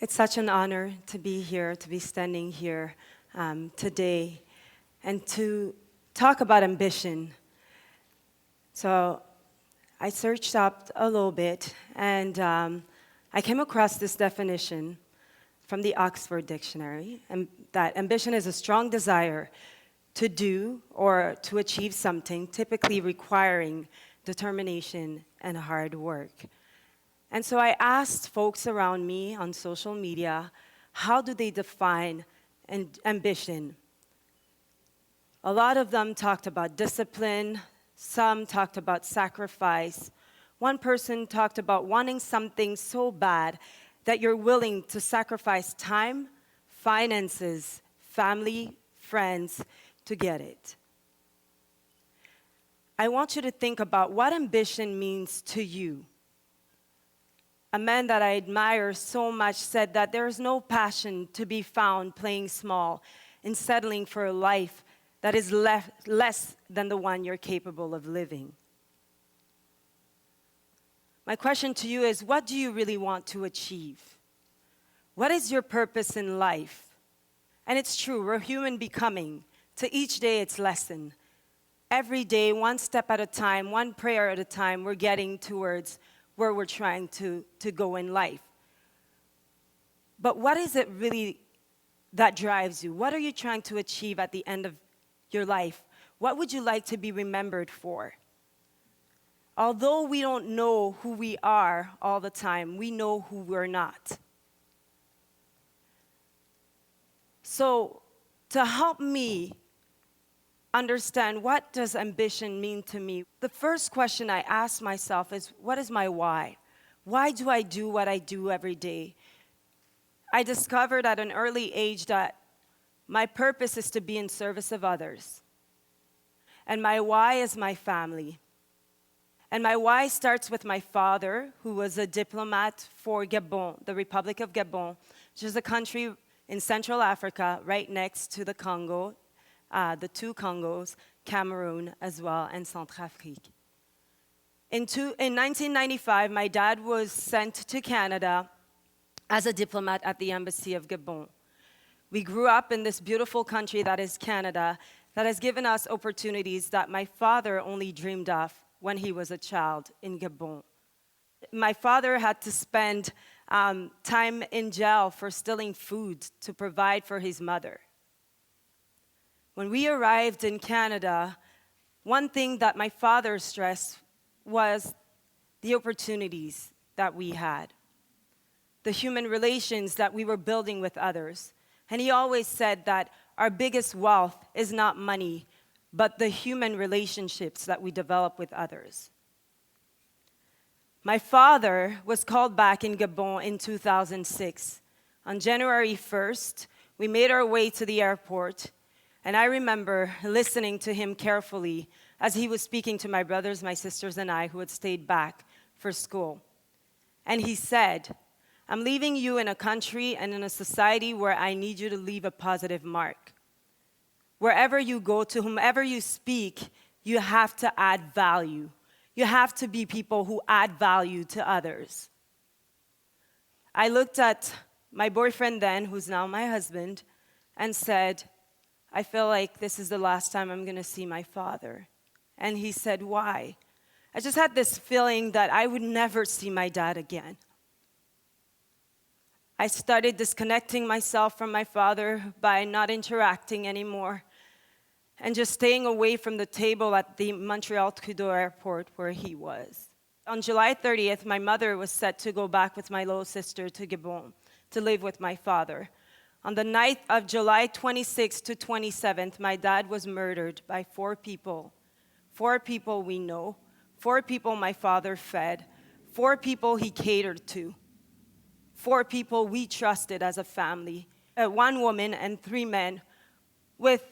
It's such an honor to be here, to be standing here today, and to talk about ambition. So I searched up a little bit, and I came across this definition from the Oxford Dictionary, and that ambition is a strong desire to do or to achieve something, typically requiring determination and hard work. And so I asked folks around me on social media, how do they define ambition? A lot of them talked about discipline, some talked about sacrifice. One person talked about wanting something so bad that you're willing to sacrifice time, finances, family, friends to get it. I want you to think about what ambition means to you. A man that I admire so much said that there is no passion to be found playing small and settling for a life that is less than the one you're capable of living. My question to you is, what do you really want to achieve? What is your purpose in life? And it's true, we're human becoming. To each day, it's lesson. Every day, one step at a time, one prayer at a time, we're getting towards where we're trying to go in life. But what is it really that drives you? What are you trying to achieve at the end of your life? What would you like to be remembered for? Although we don't know who we are all the time, we know who we're not. So, to help me understand what does ambition mean to me, the first question I ask myself is, what is my why? Why do I do what I do every day? I discovered at an early age that my purpose is to be in service of others. And my why is my family. And my why starts with my father, who was a diplomat for Gabon, the Republic of Gabon, which is a country in Central Africa, right next to the Congo, the two Congos, Cameroon as well, and Centrafrique. In 1995, my dad was sent to Canada as a diplomat at the Embassy of Gabon. We grew up in this beautiful country that is Canada, that has given us opportunities that my father only dreamed of when he was a child in Gabon. My father had to spend time in jail for stealing food to provide for his mother. When we arrived in Canada, one thing that my father stressed was the opportunities that we had, the human relations that we were building with others. And he always said that our biggest wealth is not money, but the human relationships that we develop with others. My father was called back in Gabon in 2006. On January 1st, we made our way to the airport, and I remember listening to him carefully as he was speaking to my brothers, my sisters, and I who had stayed back for school. And he said, "I'm leaving you in a country and in a society where I need you to leave a positive mark. Wherever you go, to whomever you speak, you have to add value. You have to be people who add value to others." I looked at my boyfriend then, who's now my husband, and said, "I feel like this is the last time I'm going to see my father." And he said, "Why?" I just had this feeling that I would never see my dad again. I started disconnecting myself from my father by not interacting anymore and just staying away from the table at the Montreal Trudeau airport where he was. On July 30th, my mother was set to go back with my little sister to Gabon to live with my father. On the night of July 26th to 27th, my dad was murdered by 4 people. 4 people we know, 4 people my father fed, 4 people he catered to. 4 people we trusted as a family, 1 woman and 3 men, with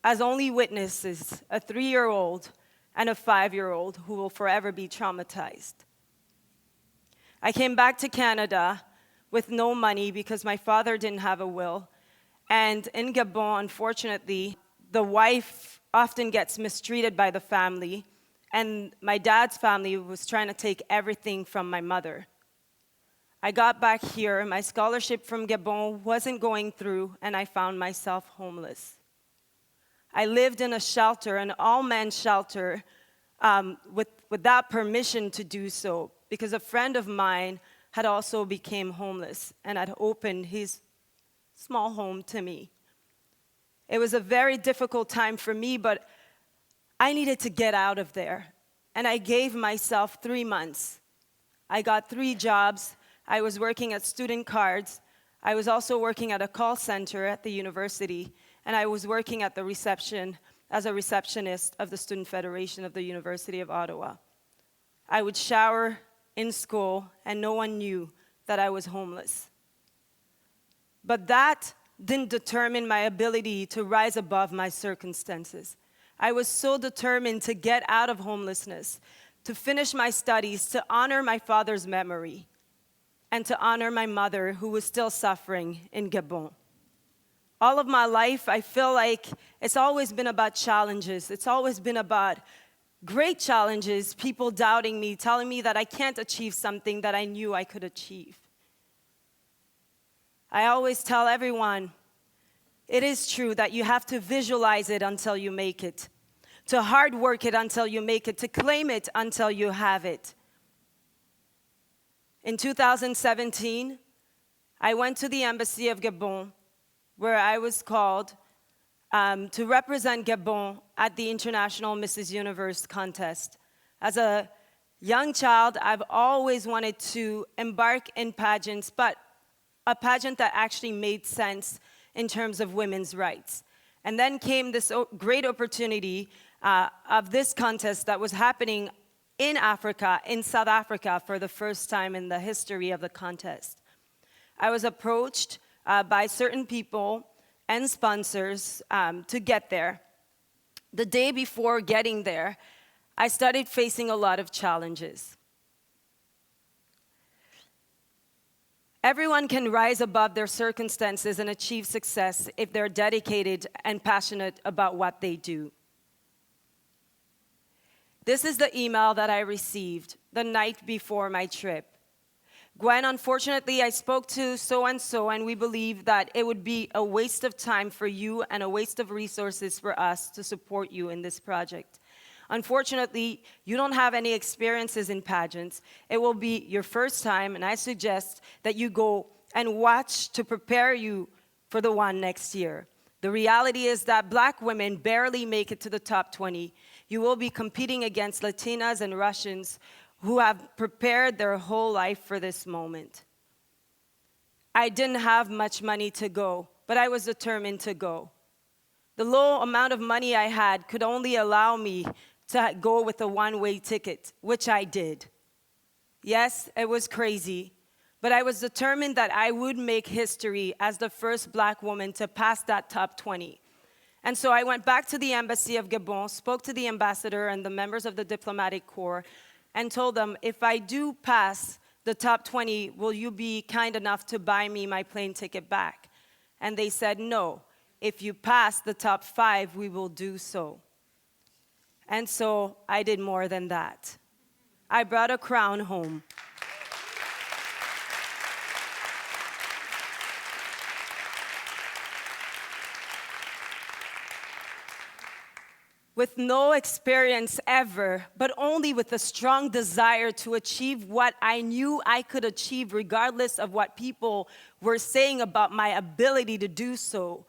as only witnesses a 3-year-old and a 5-year-old who will forever be traumatized. I came back to Canada with no money because my father didn't have a will. And in Gabon, unfortunately, the wife often gets mistreated by the family, and my dad's family was trying to take everything from my mother. I got back here, my scholarship from Gabon wasn't going through, and I found myself homeless. I lived in a shelter, an all-man shelter, without permission to do so, because a friend of mine had also become homeless and had opened his small home to me. It was a very difficult time for me, but I needed to get out of there. And I gave myself 3 months. I got 3 jobs. I was working at student cards. I was also working at a call center at the university. And I was working at the reception as a receptionist of the Student Federation of the University of Ottawa. I would shower in school, and no one knew that I was homeless. But that didn't determine my ability to rise above my circumstances. I was so determined to get out of homelessness, to finish my studies, to honor my father's memory, and to honor my mother, who was still suffering in Gabon. All of my life, I feel like it's always been about challenges. It's always been about great challenges, people doubting me, telling me that I can't achieve something that I knew I could achieve. I always tell everyone, it is true that you have to visualize it until you make it, to hard work it until you make it, to claim it until you have it. In 2017, I went to the embassy of Gabon, where I was called to represent Gabon at the International Mrs. Universe contest. As a young child, I've always wanted to embark in pageants, but a pageant that actually made sense in terms of women's rights. And then came this great opportunity of this contest that was happening in Africa, in South Africa, for the first time in the history of the contest. I was approached by certain people and sponsors to get there. The day before getting there, I started facing a lot of challenges. Everyone can rise above their circumstances and achieve success if they're dedicated and passionate about what they do. This is the email that I received the night before my trip. Gwen, unfortunately, I spoke to so-and-so, and we believe that it would be a waste of time for you and a waste of resources for us to support you in this project. Unfortunately, you don't have any experiences in pageants. It will be your first time, and I suggest that you go and watch to prepare you for the one next year. The reality is that Black women barely make it to the top 20. You will be competing against Latinas and Russians who have prepared their whole life for this moment. I didn't have much money to go, but I was determined to go. The low amount of money I had could only allow me to go with a one-way ticket, which I did. Yes, it was crazy, but I was determined that I would make history as the first Black woman to pass that top 20. And so I went back to the embassy of Gabon, spoke to the ambassador and the members of the diplomatic corps, and told them, if I do pass the top 20, will you be kind enough to buy me my plane ticket back? And they said, no. If you pass the top 5, we will do so. And so I did more than that. I brought a crown home. With no experience ever, but only with a strong desire to achieve what I knew I could achieve, regardless of what people were saying about my ability to do so,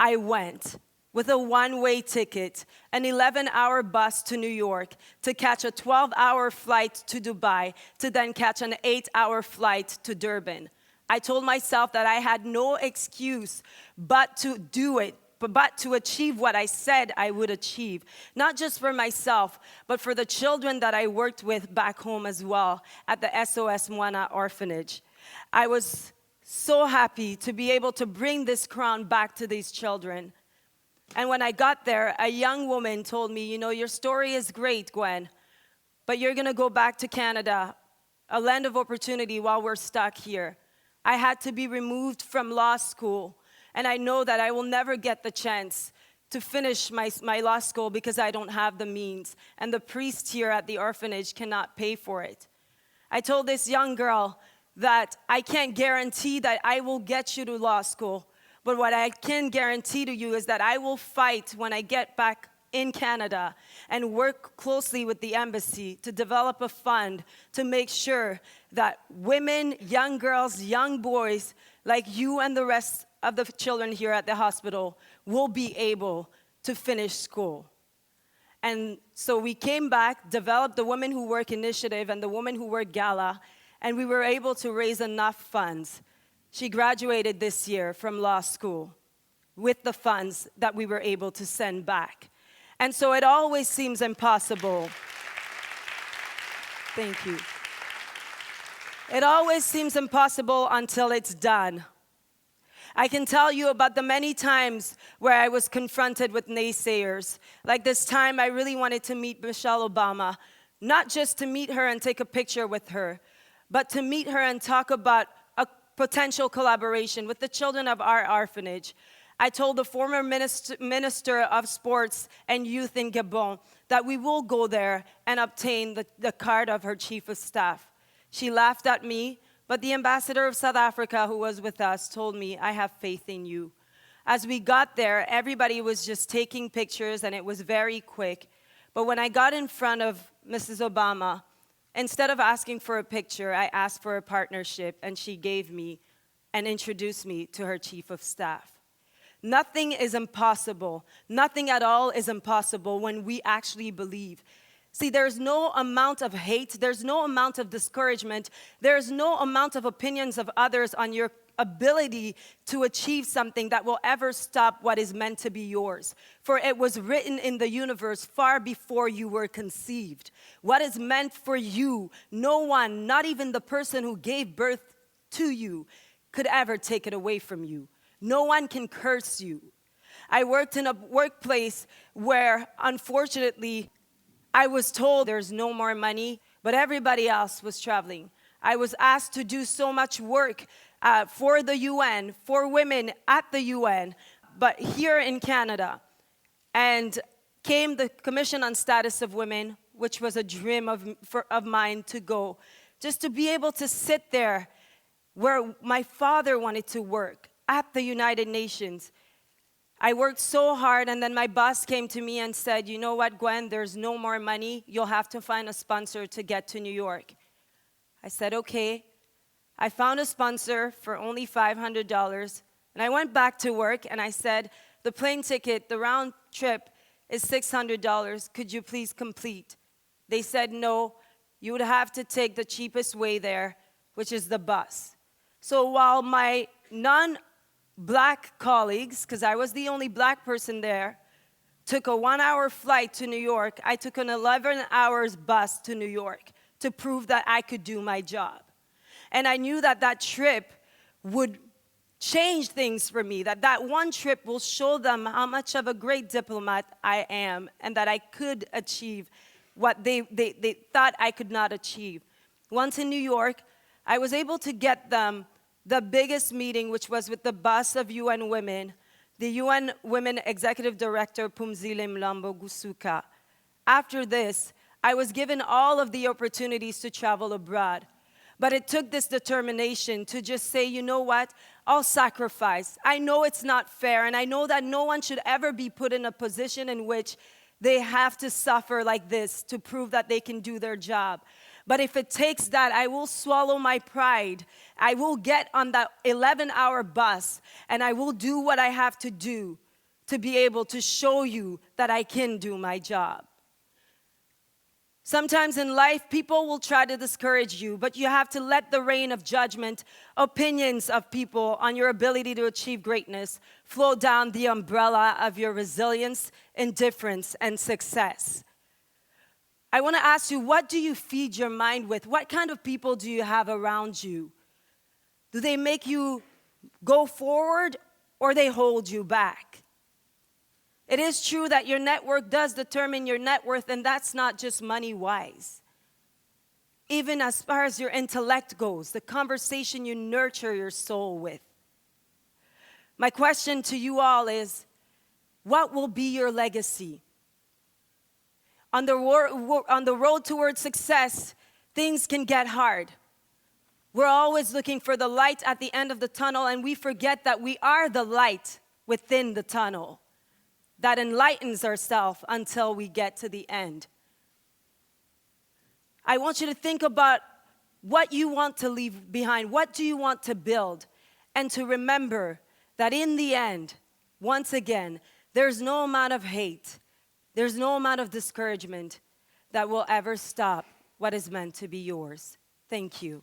I went with a one-way ticket, an 11-hour bus to New York, to catch a 12-hour flight to Dubai, to then catch an 8-hour flight to Durban. I told myself that I had no excuse but to do it, but to achieve what I said I would achieve, not just for myself, but for the children that I worked with back home as well at the SOS Mwana orphanage. I was so happy to be able to bring this crown back to these children. And when I got there, a young woman told me, you know, your story is great, Gwen, but you're going to go back to Canada, a land of opportunity, while we're stuck here. I had to be removed from law school, and I know that I will never get the chance to finish my law school because I don't have the means, and the priest here at the orphanage cannot pay for it. I told this young girl, that I can't guarantee that I will get you to law school. But what I can guarantee to you is that I will fight when I get back in Canada and work closely with the embassy to develop a fund to make sure that women, young girls, young boys like you and the rest of the children here at the hospital will be able to finish school. And so we came back, developed the Women Who Work initiative and the Women Who Work Gala, and we were able to raise enough funds. She graduated this year from law school with the funds that we were able to send back. And so it always seems impossible. Thank you. It always seems impossible until it's done. I can tell you about the many times where I was confronted with naysayers. Like this time, I really wanted to meet Michelle Obama, not just to meet her and take a picture with her, but to meet her and talk about a potential collaboration with the children of our orphanage. I told the former Minister of Sports and Youth in Gabon that we will go there and obtain the card of her chief of staff. She laughed at me, but the ambassador of South Africa who was with us told me, I have faith in you. As we got there, everybody was just taking pictures and it was very quick. But when I got in front of Mrs. Obama, instead of asking for a picture, I asked for a partnership and she gave me and introduced me to her chief of staff. Nothing is impossible. Nothing at all is impossible when we actually believe. See, there's no amount of hate, there's no amount of discouragement, there's no amount of opinions of others on your ability to achieve something that will ever stop what is meant to be yours. For it was written in the universe far before you were conceived. What is meant for you, no one, not even the person who gave birth to you, could ever take it away from you. No one can curse you. I worked in a workplace where, unfortunately, I was told there's no more money, but everybody else was traveling. I was asked to do so much work for the UN, for women at the UN, but here in Canada. And came the Commission on Status of Women, which was a dream of mine to go, just to be able to sit there where my father wanted to work, at the United Nations. I worked so hard, and then my boss came to me and said, you know what, Gwen, there's no more money. You'll have to find a sponsor to get to New York. I said, okay. I found a sponsor for only $500, and I went back to work, and I said, the plane ticket, the round trip is $600. Could you please complete? They said, no, you would have to take the cheapest way there, which is the bus. So while my non-black colleagues, because I was the only black person there, took a 1-hour flight to New York, I took an 11 hours bus to New York to prove that I could do my job. And I knew that that trip would change things for me, that that one trip will show them how much of a great diplomat I am and that I could achieve what they thought I could not achieve. Once in New York, I was able to get them the biggest meeting, which was with the boss of UN Women, the UN Women Executive Director, Phumzile Mlambo Gusuka. After this, I was given all of the opportunities to travel abroad. But it took this determination to just say, you know what, I'll sacrifice. I know it's not fair, and I know that no one should ever be put in a position in which they have to suffer like this to prove that they can do their job. But if it takes that, I will swallow my pride. I will get on that 11-hour bus, and I will do what I have to do to be able to show you that I can do my job. Sometimes in life, people will try to discourage you, but you have to let the rain of judgment, opinions of people on your ability to achieve greatness flow down the umbrella of your resilience, indifference, and success. I want to ask you, what do you feed your mind with? What kind of people do you have around you? Do they make you go forward or they hold you back? It is true that your network does determine your net worth, and that's not just money-wise. Even as far as your intellect goes, the conversation you nurture your soul with. My question to you all is, what will be your legacy? On the road towards success, things can get hard. We're always looking for the light at the end of the tunnel, and we forget that we are the light within the tunnel that enlightens ourselves until we get to the end. I want you to think about what you want to leave behind. What do you want to build? And to remember that in the end, once again, there's no amount of hate, there's no amount of discouragement that will ever stop what is meant to be yours. Thank you.